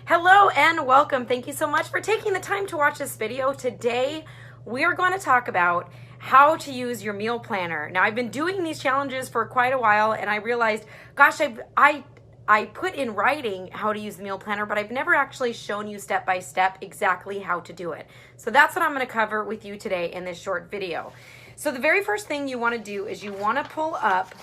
Hello and welcome. Thank you so much for taking the time to watch this video. Today, we are going to talk about how to use your meal planner. Now, I've been doing these challenges for quite a while and I realized, gosh, I put in writing how to use the meal planner, but I've never actually shown you step by step exactly how to do it. So that's what I'm going to cover with you today in this short video. So the very first thing you want to do is you want to pull up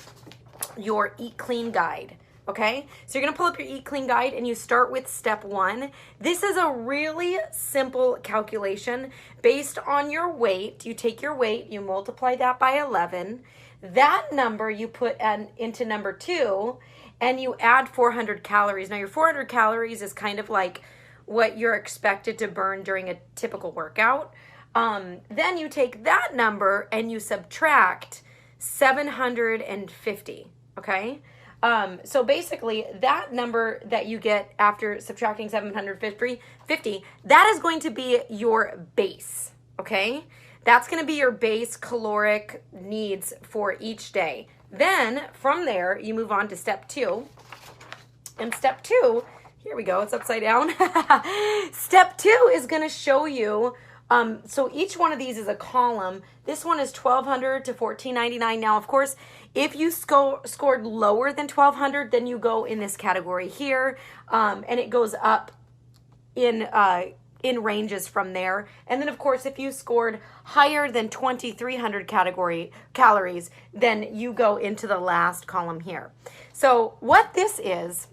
your Eat Clean guide. Okay, so you're gonna pull up your Eat Clean guide and you start with step 1. This is a really simple calculation based on your weight. You take your weight, you multiply that by 11. That number you put into number 2 and you add 400 calories. Now your 400 calories is kind of like what you're expected to burn during a typical workout. Then you take that number and you subtract 750, okay? So basically that number that you get after subtracting 750, that is going to be your base, okay? That's going to be your base caloric needs for each day. Then from there, you move on to step 2. And step 2, here we go, it's upside down. Step 2 is going to show you, so each one of these is a column. This one is 1,200 to 1,499. Now, of course, if you scored lower than 1,200, then you go in this category here, and it goes up in ranges from there. And then, of course, if you scored higher than 2,300 calories, then you go into the last column here. So what this is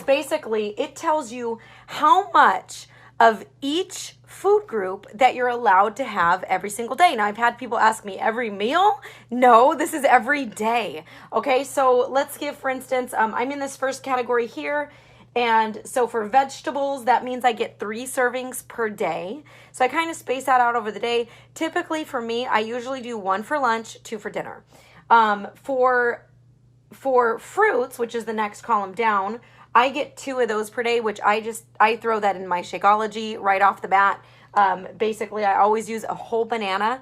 basically, it tells you how much of each food group that you're allowed to have every single day. Now, I've had people ask me, every meal? No, this is every day. Okay, so let's give, for instance, I'm in this first category here. And so for vegetables, that means I get 3 servings per day. So I kind of space that out over the day. Typically for me, I usually do 1 for lunch, 2 for dinner. For fruits, which is the next column down, I get 2 of those per day, which I throw that in my Shakeology right off the bat. Basically, I always use a whole banana.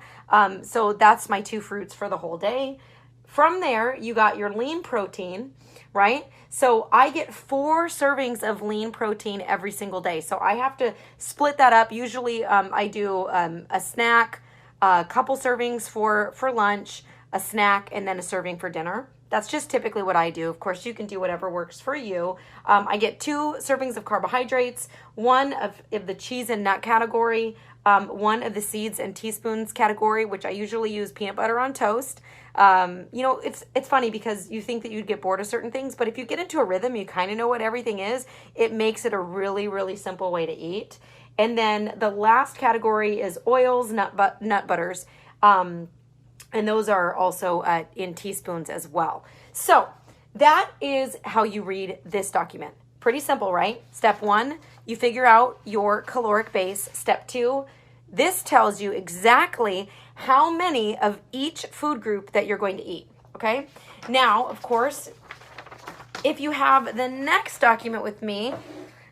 So that's my 2 fruits for the whole day. From there, you got your lean protein, right? So I get 4 servings of lean protein every single day. So I have to split that up. Usually I do a snack, a couple servings for lunch, a snack, and then a serving for dinner. That's just typically what I do. Of course, you can do whatever works for you. I get 2 servings of carbohydrates, 1 of the cheese and nut category, 1 of the seeds and teaspoons category, which I usually use peanut butter on toast. You know, it's funny because you think that you'd get bored of certain things, but if you get into a rhythm, you kind of know what everything is. It makes it a really, really simple way to eat. And then the last category is oils, nut butters. And those are also in teaspoons as well. So that is how you read this document. Pretty simple, right? Step 1, you figure out your caloric base. Step 2, this tells you exactly how many of each food group that you're going to eat, okay? Now, of course, if you have the next document with me,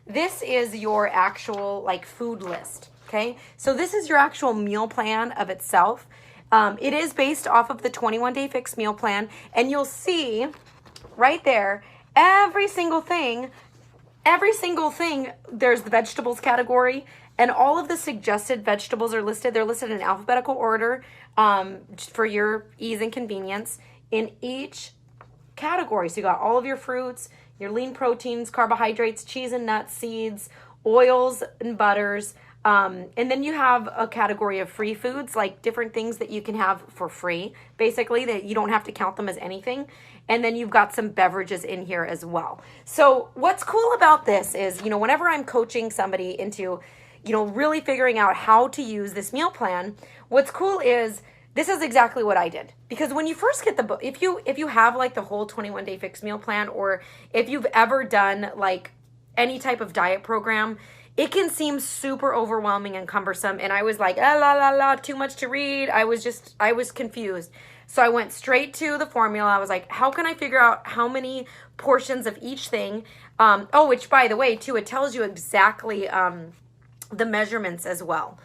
this is your actual food list, okay? So this is your actual meal plan of itself. It is based off of the 21-day fixed meal plan, and you'll see right there, every single thing, there's the vegetables category, and all of the suggested vegetables are listed. They're listed in alphabetical order for your ease and convenience in each category. So you got all of your fruits, your lean proteins, carbohydrates, cheese and nuts, seeds, oils and butters, and then you have a category of free foods, like different things that you can have for free, basically, that you don't have to count them as anything. And then you've got some beverages in here as well. So what's cool about this is, whenever I'm coaching somebody into, really figuring out how to use this meal plan, what's cool is this is exactly what I did. Because when you first get the book, if you have the whole 21-day fixed meal plan, or if you've ever done any type of diet program, it can seem super overwhelming and cumbersome. And I was like, too much to read. I was confused. So I went straight to the formula. I was like, how can I figure out how many portions of each thing? Which by the way, too, it tells you exactly the measurements as well.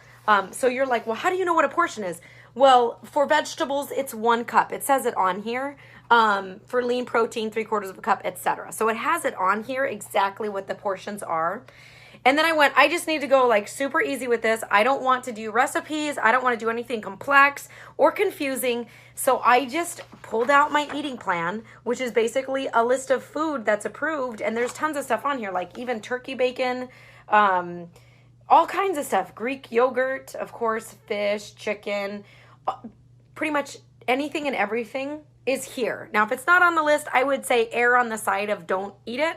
So you're like, well, how do you know what a portion is? Well, for vegetables, it's 1 cup. It says it on here. for lean protein, 3/4 of a cup, etc. So it has it on here exactly what the portions are. And then I just need to go like super easy with this. I don't want to do recipes. I don't want to do anything complex or confusing. So I just pulled out my eating plan, which is basically a list of food that's approved. And there's tons of stuff on here, like even turkey bacon, all kinds of stuff. Greek yogurt, of course, fish, chicken, pretty much anything and everything is here. Now, if it's not on the list, I would say err on the side of don't eat it.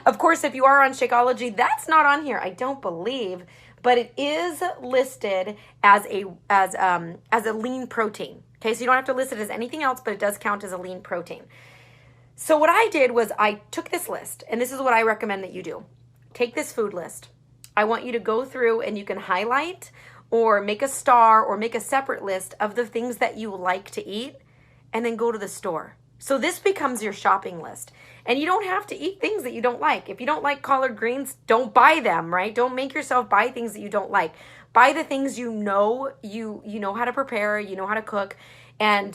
Of course, if you are on Shakeology, that's not on here, I don't believe, but it is listed as a lean protein. Okay, so you don't have to list it as anything else, but it does count as a lean protein. So what I did was I took this list, and this is what I recommend that you do. Take this food list. I want you to go through and you can highlight or make a star or make a separate list of the things that you like to eat, and then go to the store. So this becomes your shopping list. And you don't have to eat things that you don't like. If you don't like collard greens, don't buy them, right? Don't make yourself buy things that you don't like. Buy the things you know how to prepare, you know how to cook. And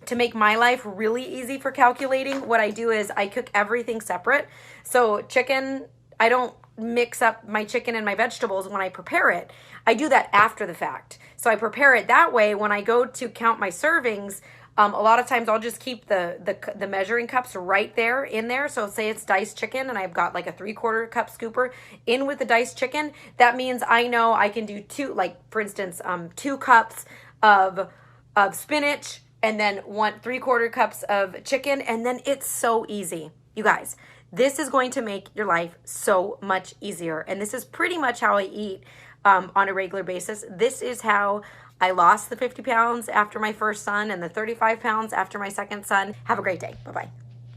to make my life really easy for calculating, what I do is I cook everything separate. So chicken, I don't mix up my chicken and my vegetables when I prepare it. I do that after the fact. So I prepare it that way. When I go to count my servings, a lot of times I'll just keep the measuring cups right there in there. So say it's diced chicken and I've got like a 3/4 cup scooper in with the diced chicken. That means I know I can do two, like for instance, 2 cups of spinach and then 3/4 cups of chicken. And then it's so easy. You guys, this is going to make your life so much easier. And this is pretty much how I eat on a regular basis. This is how I lost the 50 pounds after my first son and the 35 pounds after my second son. Have a great day. Bye-bye.